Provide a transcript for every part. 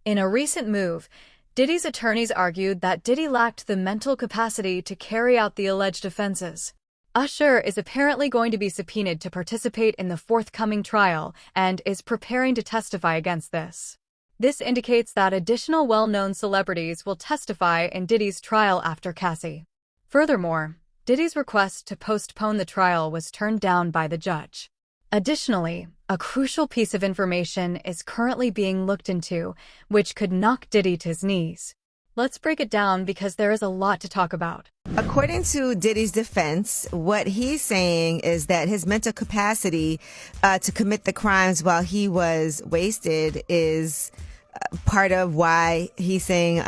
In a recent move, Diddy's attorneys argued that Diddy lacked the mental capacity to carry out the alleged offenses. Usher is apparently going to be subpoenaed to participate in the forthcoming trial and is preparing to testify against this. This indicates that additional well-known celebrities will testify in Diddy's trial after Cassie. Furthermore, Diddy's request to postpone the trial was turned down by the judge. Additionally, a crucial piece of information is currently being looked into, which could knock Diddy to his knees. Let's break it down because there is a lot to talk about. According to Diddy's defense, what he's saying is that his mental capacity to commit the crimes while he was wasted is part of why he's saying,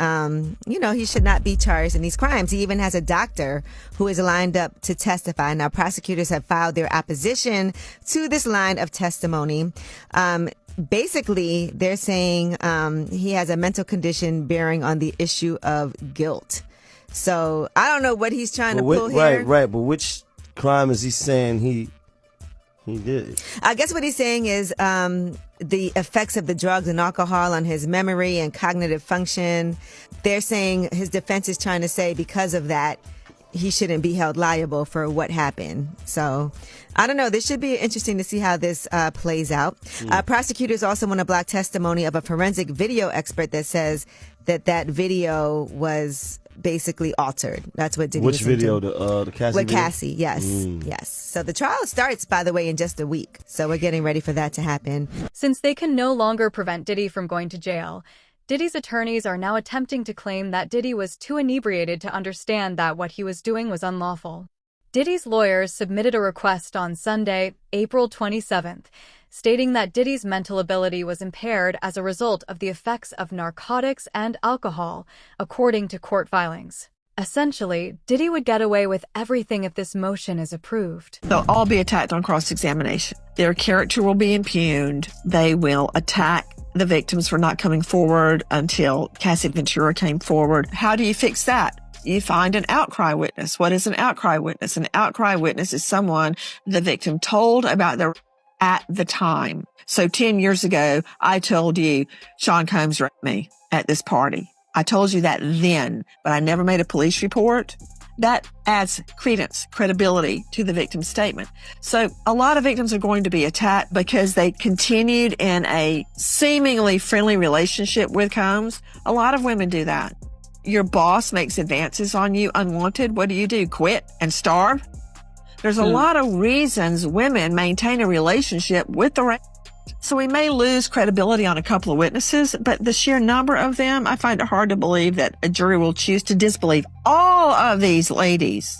he should not be charged in these crimes. He even has a doctor who is lined up to testify. Now, prosecutors have filed their opposition to this line of testimony. Basically, they're saying he has a mental condition bearing on the issue of guilt. So I don't know what he's trying to pull here. Right. But which crime is he saying he did? I guess what he's saying is the effects of the drugs and alcohol on his memory and cognitive function. They're saying his defense is trying to say because of that, he shouldn't be held liable for what happened. So I don't know. This should be interesting to see how this plays out. Prosecutors also want to block testimony of a forensic video expert that says that video was basically altered. That's what Diddy Which was video? into. The Cassie With video? Cassie, yes. Yes. So the trial starts, by the way, in just a week. So we're getting ready for that to happen. Since they can no longer prevent Diddy from going to jail, Diddy's attorneys are now attempting to claim that Diddy was too inebriated to understand that what he was doing was unlawful. Diddy's lawyers submitted a request on Sunday, April 27th, stating that Diddy's mental ability was impaired as a result of the effects of narcotics and alcohol, according to court filings. Essentially, Diddy would get away with everything if this motion is approved. They'll all be attacked on cross-examination. Their character will be impugned. They will attack the victims for not coming forward until Cassie Ventura came forward. How do you fix that? You find an outcry witness. What is an outcry witness? An outcry witness is someone the victim told about their at the time. So 10 years ago, I told you Sean Combs raped me at this party. I told you that then, but I never made a police report. That adds credence, credibility to the victim's statement. So a lot of victims are going to be attacked because they continued in a seemingly friendly relationship with Combs. A lot of women do that. Your boss makes advances on you unwanted. What do? Quit and starve? There's a lot of reasons women maintain a relationship with the rapist. So we may lose credibility on a couple of witnesses, but the sheer number of them, I find it hard to believe that a jury will choose to disbelieve all of these ladies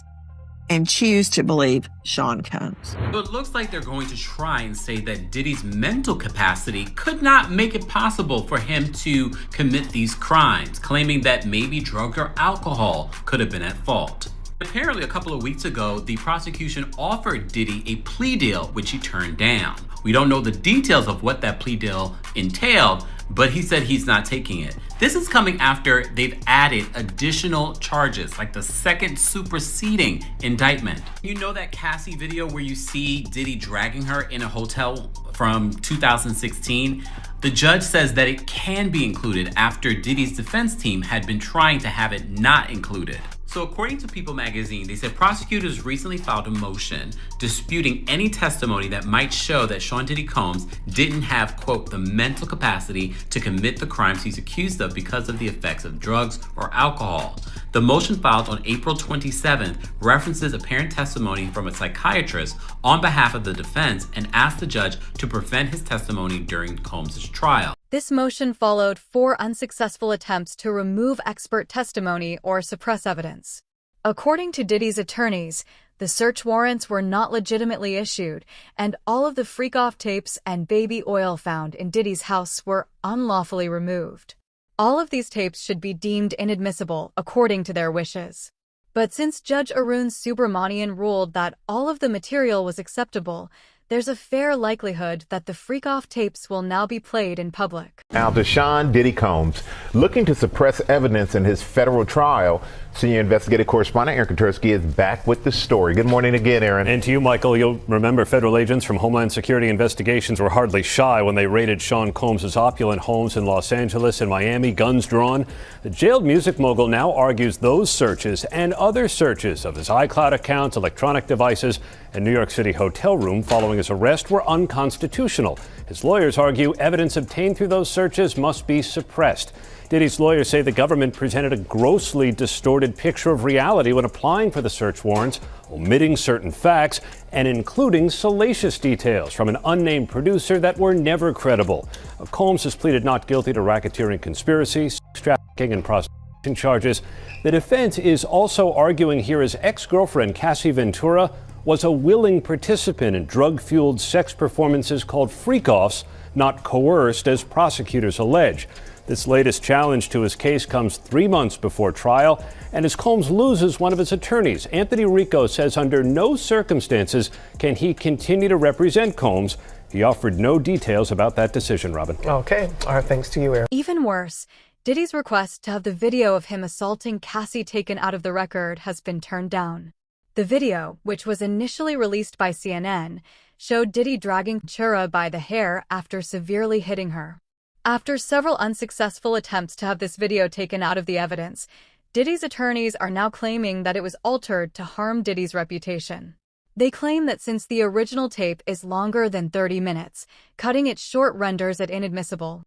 and choose to believe Sean Combs. So it looks like they're going to try and say that Diddy's mental capacity could not make it possible for him to commit these crimes, claiming that maybe drugs or alcohol could have been at fault. Apparently, a couple of weeks ago, the prosecution offered Diddy a plea deal, which he turned down. We don't know the details of what that plea deal entailed, but he said he's not taking it. This is coming after they've added additional charges, like the second superseding indictment. You know that Cassie video where you see Diddy dragging her in a hotel from 2016? The judge says that it can be included after Diddy's defense team had been trying to have it not included. So according to People magazine, they said prosecutors recently filed a motion disputing any testimony that might show that Sean Diddy Combs didn't have, quote, the mental capacity to commit the crimes he's accused of because of the effects of drugs or alcohol. The motion filed on April 27th references apparent testimony from a psychiatrist on behalf of the defense and asked the judge to prevent his testimony during Combs' trial. This motion followed 4 unsuccessful attempts to remove expert testimony or suppress evidence. According to Diddy's attorneys, the search warrants were not legitimately issued, and all of the freak-off tapes and baby oil found in Diddy's house were unlawfully removed. All of these tapes should be deemed inadmissible according to their wishes. But since Judge Arun Subramanian ruled that all of the material was acceptable, there's a fair likelihood that the freak-off tapes will now be played in public. Now, Usher Diddy Combs, looking to suppress evidence in his federal trial. Senior investigative correspondent Aaron Katursky is back with the story. Good morning again, Aaron. And to you, Michael. You'll remember federal agents from Homeland Security Investigations were hardly shy when they raided Sean Combs' opulent homes in Los Angeles and Miami, guns drawn. The jailed music mogul now argues those searches and other searches of his iCloud accounts, electronic devices, and New York City hotel room following his arrest were unconstitutional. His lawyers argue evidence obtained through those searches must be suppressed. Diddy's lawyers say the government presented a grossly distorted picture of reality when applying for the search warrants, omitting certain facts and including salacious details from an unnamed producer that were never credible. Combs has pleaded not guilty to racketeering conspiracy, sex trafficking, and prostitution charges. The defense is also arguing here his ex-girlfriend, Cassie Ventura, was a willing participant in drug-fueled sex performances called freak-offs, not coerced, as prosecutors allege. This latest challenge to his case comes 3 months before trial, and as Combs loses one of his attorneys, Anthony Rico says under no circumstances can he continue to represent Combs. He offered no details about that decision, Robin. Okay. All right. Thanks to you, Aaron. Even worse, Diddy's request to have the video of him assaulting Cassie taken out of the record has been turned down. The video, which was initially released by CNN, showed Diddy dragging Chura by the hair after severely hitting her. After several unsuccessful attempts to have this video taken out of the evidence, Diddy's attorneys are now claiming that it was altered to harm Diddy's reputation. They claim that since the original tape is longer than 30 minutes, cutting it short renders it inadmissible.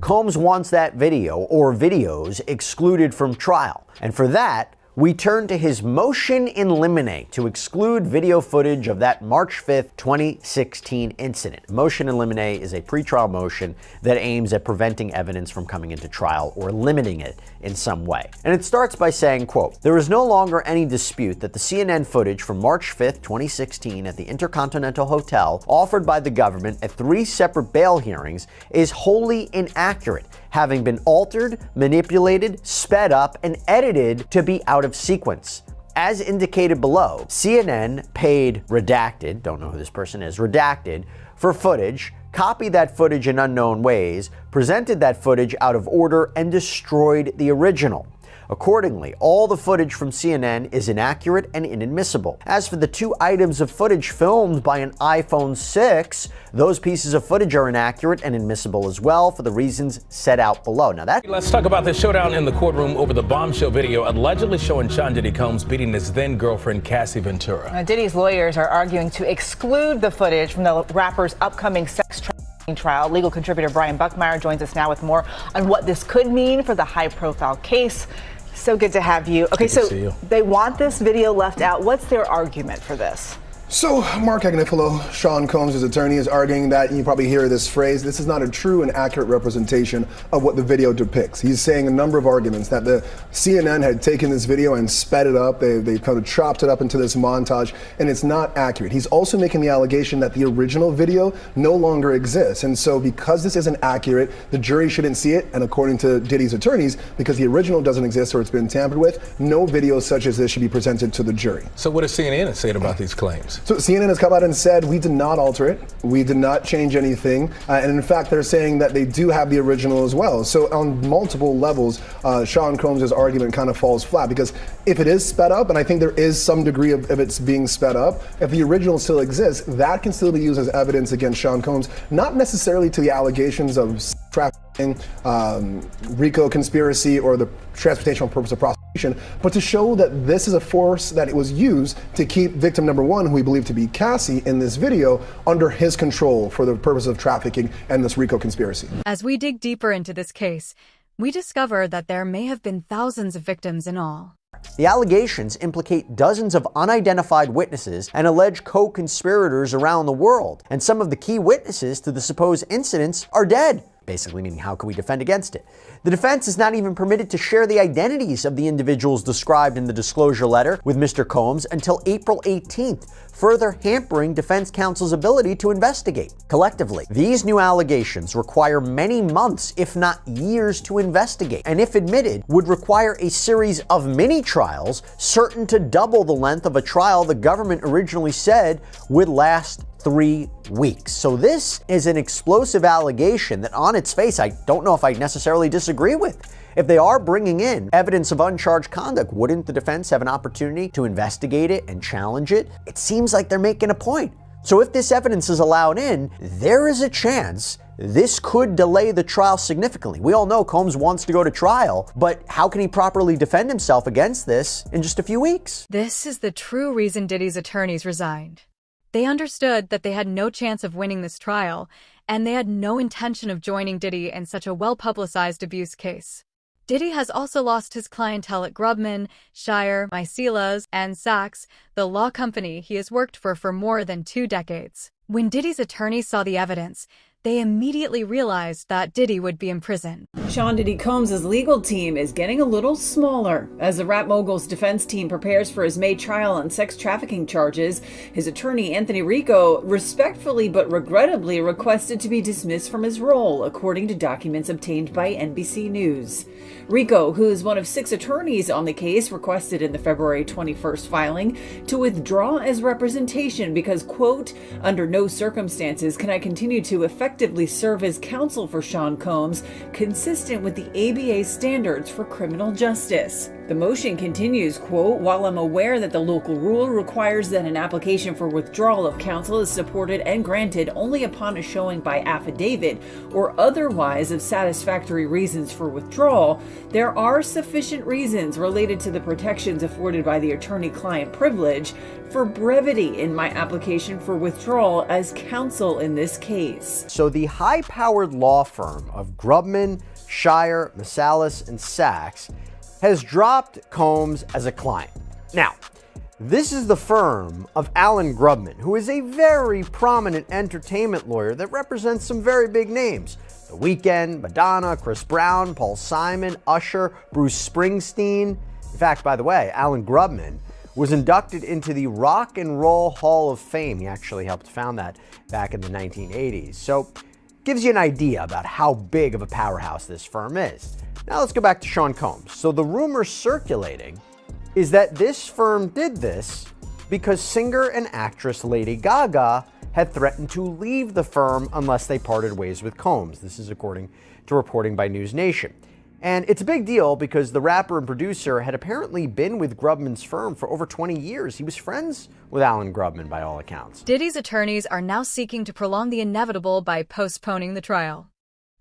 Combs wants that video or videos excluded from trial, and for that, we turn to his motion in limine to exclude video footage of that March 5th, 2016 incident. Motion in limine is a pretrial motion that aims at preventing evidence from coming into trial or limiting it in some way. And it starts by saying, quote, "There is no longer any dispute that the CNN footage from March 5th, 2016 at the Intercontinental Hotel offered by the government at 3 separate bail hearings is wholly inaccurate, having been altered, manipulated, sped up, and edited to be out of sequence. As indicated below, CNN paid Redacted, don't know who this person is, Redacted, for footage, copied that footage in unknown ways, presented that footage out of order, and destroyed the original. Accordingly, all the footage from CNN is inaccurate and inadmissible. As for the 2 items of footage filmed by an iPhone 6, those pieces of footage are inaccurate and inadmissible as well for the reasons set out below." Now Let's talk about the showdown in the courtroom over the bombshell video allegedly showing Sean Diddy Combs beating his then-girlfriend Cassie Ventura. Now, Diddy's lawyers are arguing to exclude the footage from the rapper's upcoming sex trafficking trial. Legal contributor Brian Buckmeyer joins us now with more on what this could mean for the high-profile case. So good to have you. Okay, so they want this video left out. What's their argument for this? So Mark Agnifilo, Sean Combs' attorney, is arguing that, you probably hear this phrase, this is not a true and accurate representation of what the video depicts. He's saying a number of arguments that the CNN had taken this video and sped it up. They kind of chopped it up into this montage, and it's not accurate. He's also making the allegation that the original video no longer exists. And so because this isn't accurate, the jury shouldn't see it. And according to Diddy's attorneys, because the original doesn't exist or it's been tampered with, no video such as this should be presented to the jury. So what does CNN say about these claims? So CNN has come out and said, we did not alter it. We did not change anything. And in fact, they're saying that they do have the original as well. So on multiple levels, Sean Combs' argument kind of falls flat, because if it is sped up, and I think there is some degree of it's being sped up, if the original still exists, that can still be used as evidence against Sean Combs, not necessarily to the allegations of trafficking, RICO conspiracy, or the transportation for purpose of prostitution, but to show that this is a force that it was used to keep victim number 1, who we believe to be Cassie in this video, under his control for the purpose of trafficking and this RICO conspiracy. As we dig deeper into this case, we discover that there may have been thousands of victims in all. The allegations implicate dozens of unidentified witnesses and allege co-conspirators around the world, and some of the key witnesses to the supposed incidents are dead. Basically meaning, how can we defend against it? The defense is not even permitted to share the identities of the individuals described in the disclosure letter with Mr. Combs until April 18th, further hampering defense counsel's ability to investigate. Collectively, these new allegations require many months, if not years, to investigate, and if admitted, would require a series of mini-trials certain to double the length of a trial the government originally said would last 3 weeks. So this is an explosive allegation that on its face, I don't know if I necessarily disagree with. If they are bringing in evidence of uncharged conduct, wouldn't the defense have an opportunity to investigate it and challenge it? It seems like they're making a point. So if this evidence is allowed in, there is a chance this could delay the trial significantly. We all know Combs wants to go to trial, but how can he properly defend himself against this in just a few weeks? This is the true reason Diddy's attorneys resigned. They understood that they had no chance of winning this trial, and they had no intention of joining Diddy in such a well-publicized abuse case. Diddy has also lost his clientele at Grubman, Shire, Mycelas, and Sachs, the law company he has worked for more than 2 decades. When Diddy's attorneys saw the evidence, they immediately realized that Diddy would be in prison. Sean Diddy Combs' legal team is getting a little smaller. As the rap mogul's defense team prepares for his May trial on sex trafficking charges, his attorney Anthony Rico respectfully but regrettably requested to be dismissed from his role, according to documents obtained by NBC News. Rico, who is one of 6 attorneys on the case, requested in the February 21st filing to withdraw as representation because, quote, under no circumstances can I continue to effectively serve as counsel for Sean Combs, consistent with the ABA standards for criminal justice. The motion continues, quote, while I'm aware that the local rule requires that an application for withdrawal of counsel is supported and granted only upon a showing by affidavit or otherwise of satisfactory reasons for withdrawal, there are sufficient reasons related to the protections afforded by the attorney-client privilege for brevity in my application for withdrawal as counsel in this case. So the high-powered law firm of Grubman, Shire, Mycelas, and Sachs has dropped Combs as a client. Now, this is the firm of Alan Grubman, who is a very prominent entertainment lawyer that represents some very big names. The Weeknd, Madonna, Chris Brown, Paul Simon, Usher, Bruce Springsteen. In fact, by the way, Alan Grubman was inducted into the Rock and Roll Hall of Fame. He actually helped found that back in the 1980s. So, gives you an idea about how big of a powerhouse this firm is. Now let's go back to Sean Combs. So the rumor circulating is that this firm did this because singer and actress Lady Gaga had threatened to leave the firm unless they parted ways with Combs. This is according to reporting by News Nation. And it's a big deal because the rapper and producer had apparently been with Grubman's firm for over 20 years. He was friends with Alan Grubman by all accounts. Diddy's attorneys are now seeking to prolong the inevitable by postponing the trial.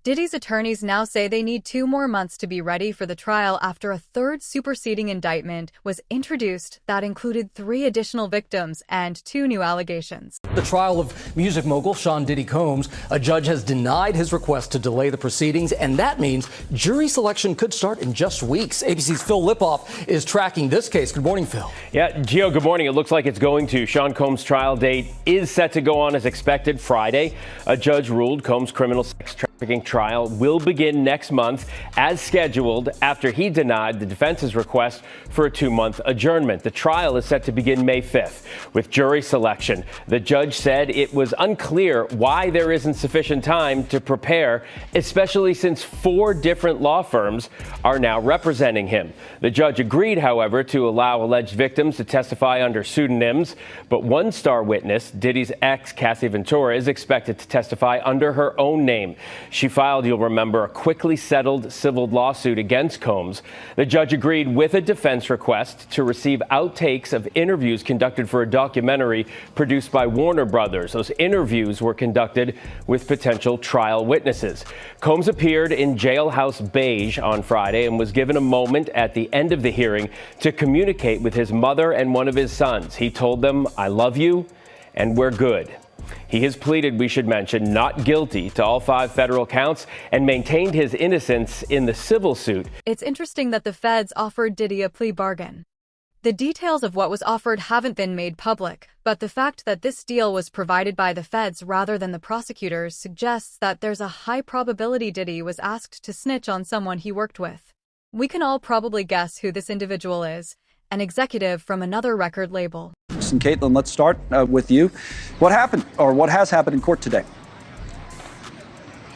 Diddy's attorneys now say they need 2 more months to be ready for the trial after a 3rd superseding indictment was introduced that included 3 additional victims and 2 new allegations. The trial of music mogul Sean Diddy Combs, a judge has denied his request to delay the proceedings, and that means jury selection could start in just weeks. ABC's Phil Lipoff is tracking this case. Good morning, Phil. Yeah, Gio, good morning. It looks like it's going to. Sean Combs' trial date is set to go on as expected Friday. A judge ruled Combs' criminal sex trafficking trial will begin next month as scheduled after he denied the defense's request for a 2-month adjournment. The trial is set to begin May 5th with jury selection. The judge said it was unclear why there isn't sufficient time to prepare, especially since 4 different law firms are now representing him. The judge agreed, however, to allow alleged victims to testify under pseudonyms, but one star witness, Diddy's ex, Cassie Ventura, is expected to testify under her own name. She filed, you'll remember, a quickly settled civil lawsuit against Combs. The judge agreed with a defense request to receive outtakes of interviews conducted for a documentary produced by Warner Brothers. Those interviews were conducted with potential trial witnesses. Combs appeared in Jailhouse Beige on Friday and was given a moment at the end of the hearing to communicate with his mother and one of his sons. He told them, "I love you and we're good." He has pleaded, we should mention, not guilty to all 5 federal counts and maintained his innocence in the civil suit. It's interesting that the feds offered Diddy a plea bargain. The details of what was offered haven't been made public, but the fact that this deal was provided by the feds rather than the prosecutors suggests that there's a high probability Diddy was asked to snitch on someone he worked with. We can all probably guess who this individual is, an executive from another record label. And Caitlin, let's start with you. What happened, or what has happened in court today?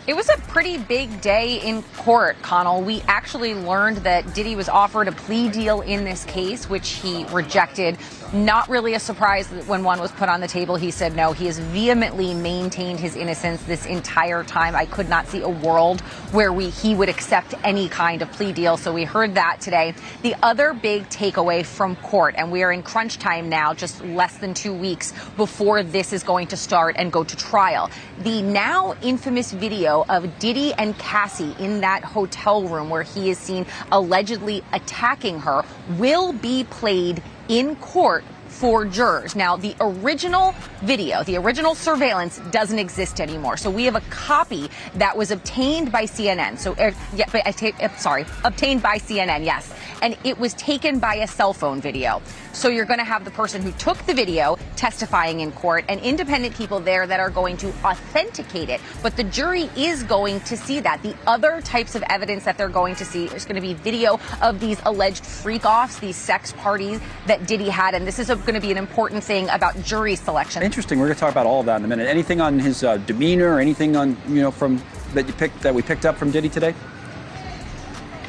It was a pretty big day in court, Connell. We actually learned that Diddy was offered a plea deal in this case, which he rejected. Not really a surprise that when one was put on the table, he said no. He has vehemently maintained his innocence this entire time. I could not see a world where he would accept any kind of plea deal. So we heard that today. The other big takeaway from court, and we are in crunch time now, just less than 2 weeks before this is going to start and go to trial. The now infamous video of Diddy and Cassie in that hotel room where he is seen allegedly attacking her will be played in court for jurors. Now, the original video, the original surveillance doesn't exist anymore. So we have a copy that was obtained by CNN. So, obtained by CNN, yes. And it was taken by a cell phone video. So you're going to have the person who took the video testifying in court and independent people there that are going to authenticate it. But the jury is going to see that. The other types of evidence that they're going to see is going to be video of these alleged freak-offs, these sex parties that Diddy had. And this is going to be an important thing about jury selection. Interesting. We're going to talk about all of that in a minute. Anything on his demeanor or anything on, from that we picked up from Diddy today?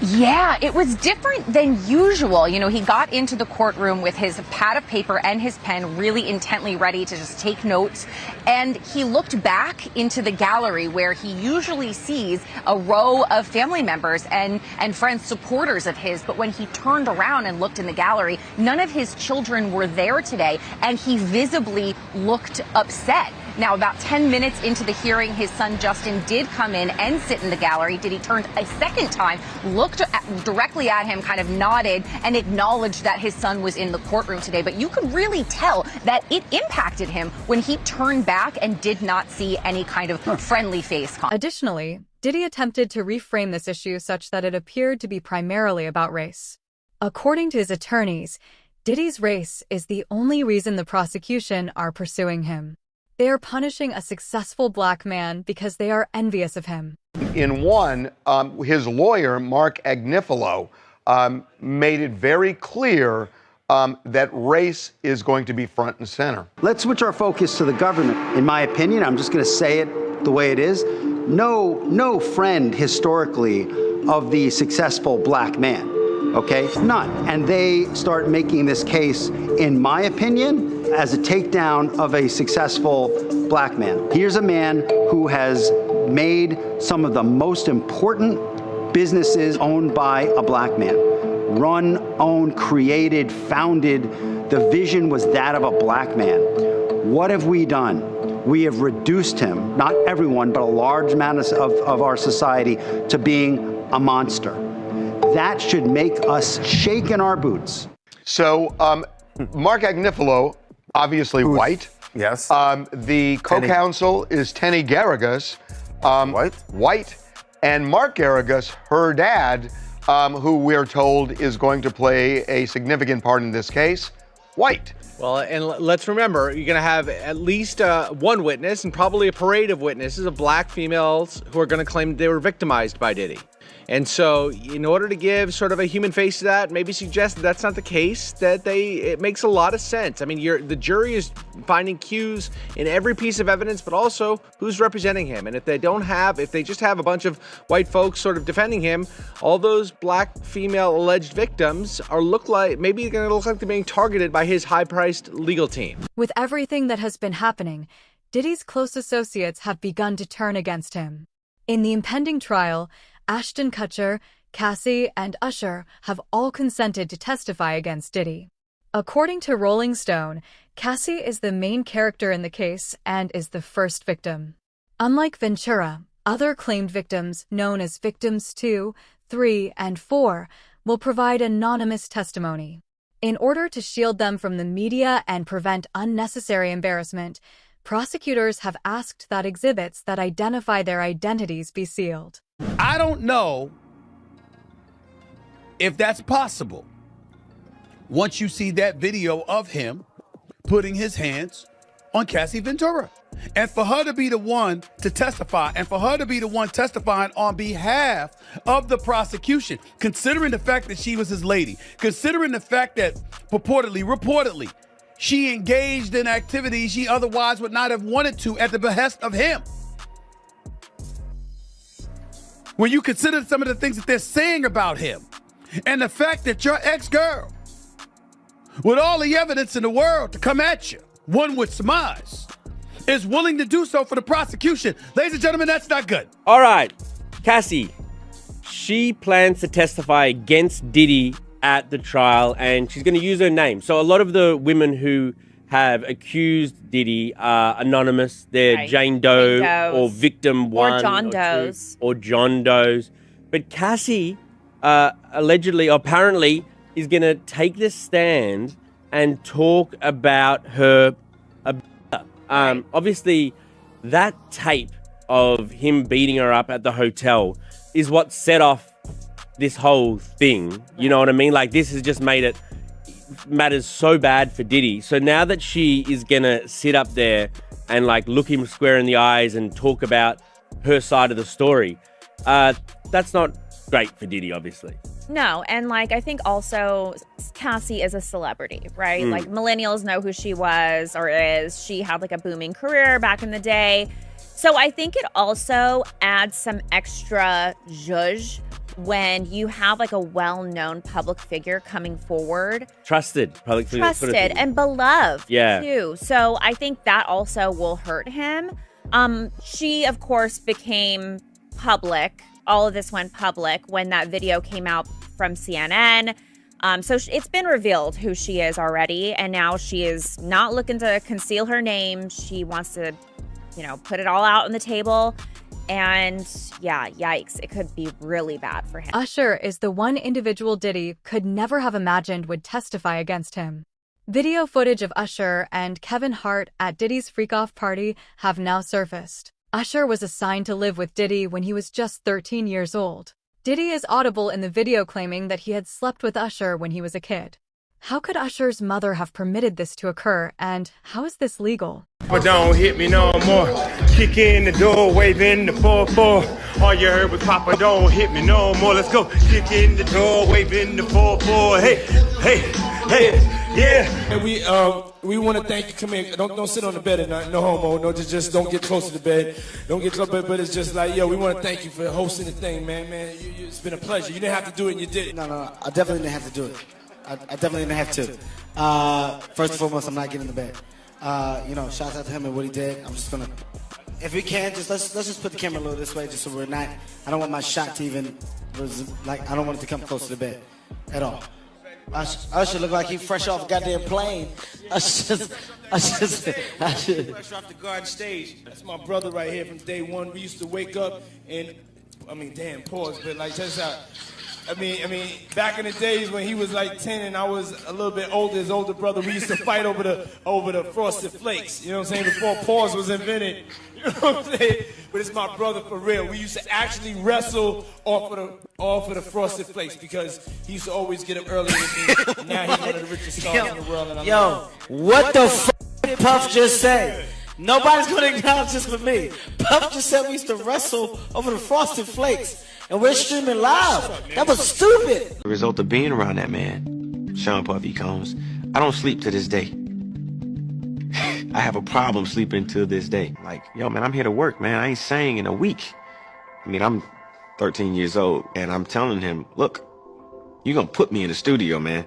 Yeah, it was different than usual. You know, he got into the courtroom with his pad of paper and his pen really intently ready to just take notes. And he looked back into the gallery where he usually sees a row of family members and friends, supporters of his. But when he turned around and looked in the gallery, none of his children were there today. And he visibly looked upset. Now, about 10 minutes into the hearing, his son Justin did come in and sit in the gallery. Diddy turned a second time, looked directly at him, kind of nodded, and acknowledged that his son was in the courtroom today. But you could really tell that it impacted him when he turned back and did not see any kind of friendly face. Additionally, Diddy attempted to reframe this issue such that it appeared to be primarily about race. According to his attorneys, Diddy's race is the only reason the prosecution are pursuing him. They are punishing a successful black man because they are envious of him. In one, his lawyer, Mark Agnifilo, made it very clear that race is going to be front and center. Let's switch our focus to the government. In my opinion, I'm just going to say it the way it is. No friend historically of the successful black man. Okay? None. And they start making this case, in my opinion, as a takedown of a successful black man. Here's a man who has made some of the most important businesses owned by a black man. Run, owned, created, founded. The vision was that of a black man. What have we done? We have reduced him, not everyone, but a large amount of our society, to being a monster. That should make us shake in our boots. So, Mark Agnifilo, obviously white. Yes. The co-counsel is Tenny Garrigus, white. And Mark Garrigus, her dad, who we're told is going to play a significant part in this case, white. Well, and let's remember, you're going to have at least one witness and probably a parade of witnesses of black females who are going to claim they were victimized by Diddy. And so in order to give sort of a human face to that, maybe suggest that that's not the case, that it makes a lot of sense. I mean, the jury is finding cues in every piece of evidence, but also who's representing him. And if they just have a bunch of white folks sort of defending him, all those black female alleged victims maybe going to look like they're being targeted by his high-priced legal team. With everything that has been happening, Diddy's close associates have begun to turn against him. In the impending trial, Ashton Kutcher, Cassie, and Usher have all consented to testify against Diddy. According to Rolling Stone, Cassie is the main character in the case and is the first victim. Unlike Ventura, other claimed victims, known as Victims 2, 3, and 4, will provide anonymous testimony. In order to shield them from the media and prevent unnecessary embarrassment, prosecutors have asked that exhibits that identify their identities be sealed. I don't know if that's possible. Once you see that video of him putting his hands on Cassie Ventura, and for her to be the one to testify, and for her to be the one testifying on behalf of the prosecution, considering the fact that she was his lady, considering the fact that reportedly, she engaged in activities she otherwise would not have wanted to at the behest of him. when you consider some of the things that they're saying about him and the fact that your ex-girl, with all the evidence in the world to come at you, one would surmise, is willing to do so for the prosecution. Ladies and gentlemen, that's not good. All right, Cassie, she plans to testify against Diddy at the trial, and she's going to use her name. So a lot of the women who have accused Diddy are anonymous. They're Right. Jane Doe Jane Does. or Victim Or 1 John or 2, Does. or John Does. But Cassie allegedly, apparently, is going to take the stand and talk about her obviously, that tape of him beating her up at the hotel is what set off this whole thing. You know what I mean? Like, this has just made it matters so bad for Diddy. So now that she is gonna sit up there and like look him square in the eyes and talk about her side of the story, that's not great for Diddy, obviously. No, and like I think also Cassie is a celebrity, right? Mm. Like millennials know who she was or is. She had like a booming career back in the day. So I think it also adds some extra zhuzh when you have like a well-known public figure coming forward. Trusted public figure, sort of Trusted thing. and beloved Yeah. too. So I think that also will hurt him. She of course became public. All of this went public when that video came out from CNN. So it's been revealed who she is already. And now she is not looking to conceal her name. She wants to, put it all out on the table. And yeah, yikes. It could be really bad for him. Usher is the one individual Diddy could never have imagined would testify against him. Video footage of Usher and Kevin Hart at Diddy's freak-off party have now surfaced. Usher was assigned to live with Diddy when he was just 13 years old. Diddy is audible in the video claiming that he had slept with Usher when he was a kid. How could Usher's mother have permitted this to occur, and how is this legal? But don't hit me no more. Kick in the door, waving the 4-4. All you heard was Papa, don't hit me no more. Let's go. Kick in the door, waving the 4-4. Hey, hey, hey, yeah. And we want to thank you. Come here. Don't sit on the bed at night. No homo. No, just don't get close to the bed. Don't get close to the bed. But it's just like, yo, we want to thank you for hosting the thing, man. It's been a pleasure. You didn't have to do it, and you did it. No, I definitely didn't have to do it. I definitely didn't have to. First and foremost, I'm not getting in the bed. Shout out to him and what he did. I'm just gonna, if we can, let's just put the camera a little this way, just so we're not. I don't want my shot to even, I don't want it to come close to the bed, at all. Usher look like he fresh off a goddamn plane. Fresh off the garden stage. That's my brother right here from day one. We used to wake up and, pause, but like just how. Back in the days when he was like 10 and I was a little bit older, his older brother, we used to fight over the Frosted Flakes. You know what I'm saying? Before pause was invented. You know what I'm saying? But it's my brother for real. We used to actually wrestle off of the Frosted Flakes because he used to always get up early with me. Now he's one of the richest stars in the world. And what the f*** did Puff just say? Nobody's gonna acknowledge this but me. Puff just said we used to wrestle over the Frosted Flakes. And we're streaming live. That was stupid. The result of being around that man, Sean Puffy Combs, I don't sleep to this day. I have a problem sleeping to this day. Like, yo, man, I'm here to work, man. I ain't sang in a week. I'm 13 years old, and I'm telling him, look, you're gonna put me in the studio, man.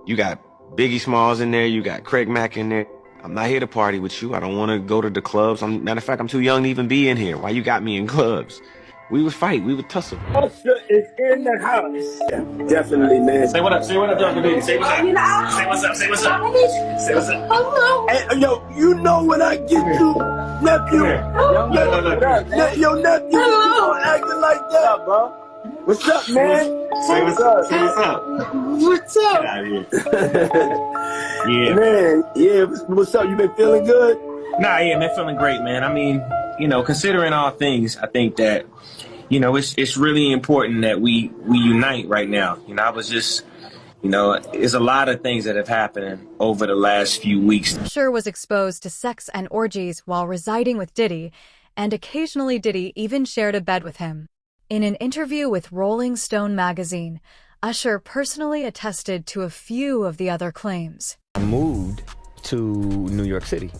You got Biggie Smalls in there. You got Craig Mack in there. I'm not here to party with you. I don't want to go to the clubs. Matter of fact, I'm too young to even be in here. Why you got me in clubs? We would fight. We would tussle. Usher is in the house. Yeah, definitely, man. Say what up. Say what up, Dr. B. Say what's up. Say what's up. Say what's up. Say what's up. Hello. Hey, yo, you know when I get you, nephew. Your nephew. Hello. Acting like that, bro. What's up, man? Say what's up. Say what's up. What's up? Get out of here. Yeah. Man, yeah. What's up? You been feeling good? Nah, yeah, man, feeling great, man. Considering all things, I think that, it's really important that we unite right now. I was just, there's a lot of things that have happened over the last few weeks. Usher was exposed to sex and orgies while residing with Diddy, and occasionally Diddy even shared a bed with him. In an interview with Rolling Stone magazine, Usher personally attested to a few of the other claims. I moved to New York City.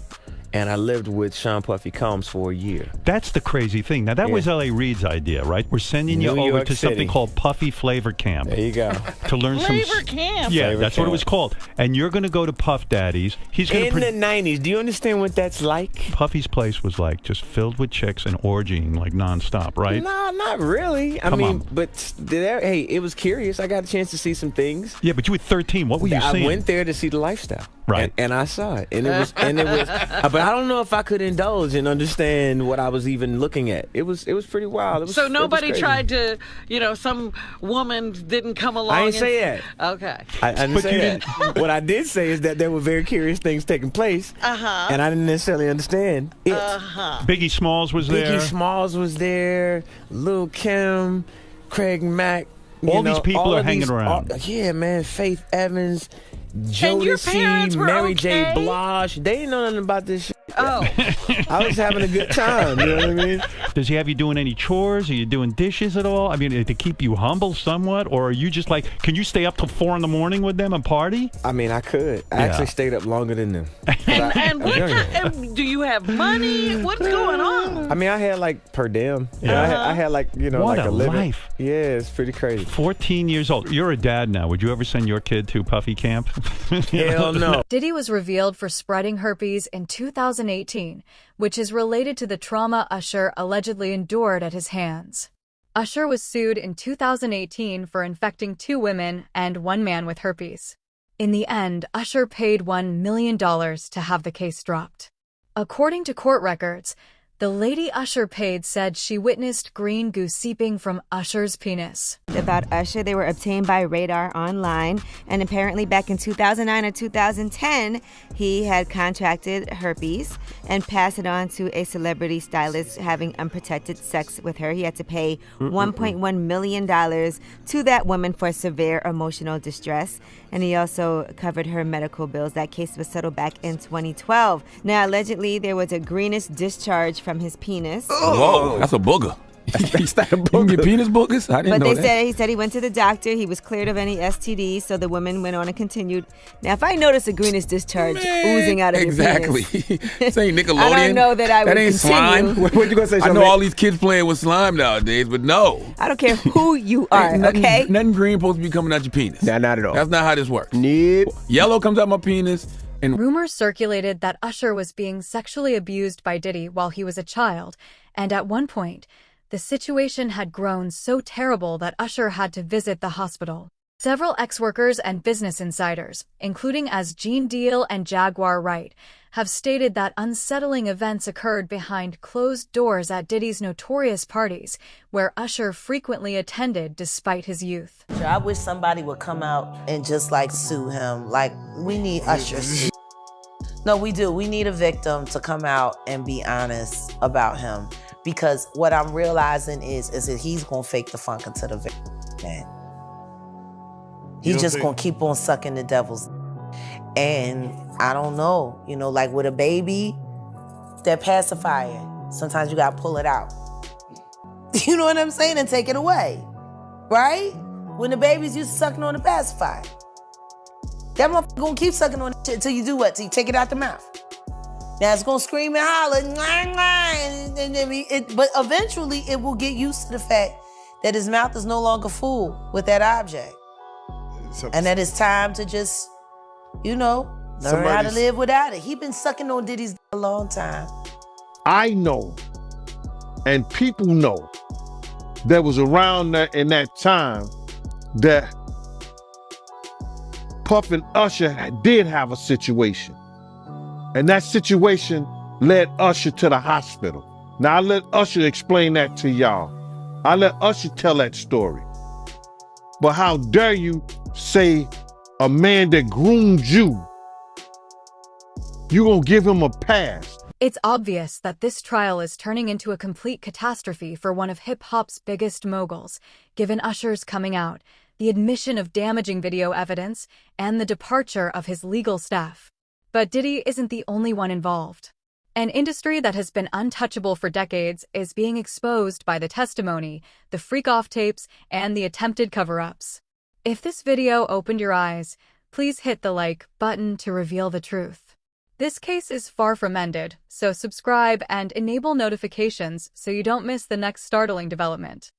and I lived with Sean Puffy Combs for a year. That's the crazy thing. Now, that was L.A. Reid's idea, right? We're sending you New over York to City. something called Puffy Flavor Camp. There you go. To learn Flavor Camp. Yeah, Flavor that's what it Camp. was called. And you're going to go to Puff Daddy's. He's going In to the 90s, do you understand what that's like? Puffy's place was like just filled with chicks and orgying like nonstop, right? No, not really. I Come mean, on. but hey, it was curious. I got a chance to see some things. Yeah, but you were 13. What were you seeing? I went there to see the lifestyle. Right. And I saw it. And it was but I don't know if I could indulge and understand what I was even looking at. It was pretty wild. It was, So nobody it was crazy. tried to, some woman didn't come along. I didn't say that. Okay. I didn't say that. What I did say is that there were very curious things taking place. Uh-huh. And I didn't necessarily understand it. Biggie Smalls was there. Biggie Smalls was there. Lil' Kim, Craig Mack. All these people are hanging around. Yeah, man. Faith Evans, And your parents Jodeci, were Mary J. okay? Blige. They didn't know nothing about this shit. Oh. I was having a good time. You know what I mean? Does he have you doing any chores? Are you doing dishes at all? I mean, to keep you humble somewhat? Or are you just like, can you stay up till 4 in the morning with them and party? I mean, I could. I actually stayed up longer than them. And do you have money? What's going on? I mean, I had like per diem. Uh-huh. I had like, What like a a living. life. Yeah, it's pretty crazy. 14 years old. You're a dad now. Would you ever send your kid to Puffy Camp? Hell no. Diddy was revealed for spreading herpes in 2018, which is related to the trauma Usher allegedly endured at his hands. Usher was sued in 2018 for infecting 2 women and 1 man with herpes. In the end, Usher paid $1 million to have the case dropped. According to court records, the lady Usher paid said she witnessed green goo seeping from Usher's penis. About Usher, they were obtained by Radar Online, and apparently back in 2009 or 2010, he had contracted herpes and passed it on to a celebrity stylist having unprotected sex with her. He had to pay $1.1 million to that woman for severe emotional distress, and he also covered her medical bills. That case was settled back in 2012. Now, allegedly, there was a greenish discharge from his penis. Whoa, that's a booger. Is that a booger? You can get penis boogers? I didn't But know they that. said he said he went to the doctor. He was cleared of any STDs, so the woman went on and continued. Now, if I notice a greenish discharge oozing out of Exactly. your penis, This ain't Nickelodeon. I don't know that I would That ain't continue. slime. What you gonna say? I know all these kids playing with slime nowadays, but no. I don't care who you are, Ain't nothing, okay? Nothing green supposed to be coming out your penis. Nah, not at all. That's not how this works. Nope. Yellow comes out my penis. And Rumors circulated that Usher was being sexually abused by Diddy while he was a child, and at one point, the situation had grown so terrible that Usher had to visit the hospital. Several ex-workers and business insiders, including as Gene Deal and Jaguar Wright, have stated that unsettling events occurred behind closed doors at Diddy's notorious parties, where Usher frequently attended despite his youth. I wish somebody would come out and just like sue him. Like, we need Usher. No, we do. We need a victim to come out and be honest about him. Because what I'm realizing is that he's gonna fake the funk until the victim, man. He's just gonna keep on sucking the devil's. And I don't know, like with a baby, that pacifier, sometimes you gotta pull it out. You know what I'm saying? And take it away, right? When the baby's used to sucking on the pacifier. That motherfucker gonna keep sucking on it until you do what? Till you take it out the mouth. Now it's gonna scream and holler, but eventually it will get used to the fact that his mouth is no longer full with that object. And that it's time to just, learn how to live without it. He been sucking on Diddy's a long time. I know, and people know, that was around that in that time that Puff and Usher did have a situation. And that situation led Usher to the hospital. Now I let Usher explain that to y'all. I let Usher tell that story. But how dare you say a man that groomed you gonna give him a pass? It's obvious that this trial is turning into a complete catastrophe for one of hip-hop's biggest moguls, given Usher's coming out, the admission of damaging video evidence, and the departure of his legal staff. But Diddy isn't the only one involved. An industry that has been untouchable for decades is being exposed by the testimony, the freak-off tapes, and the attempted cover-ups. If this video opened your eyes, please hit the like button to reveal the truth. This case is far from ended, so subscribe and enable notifications so you don't miss the next startling development.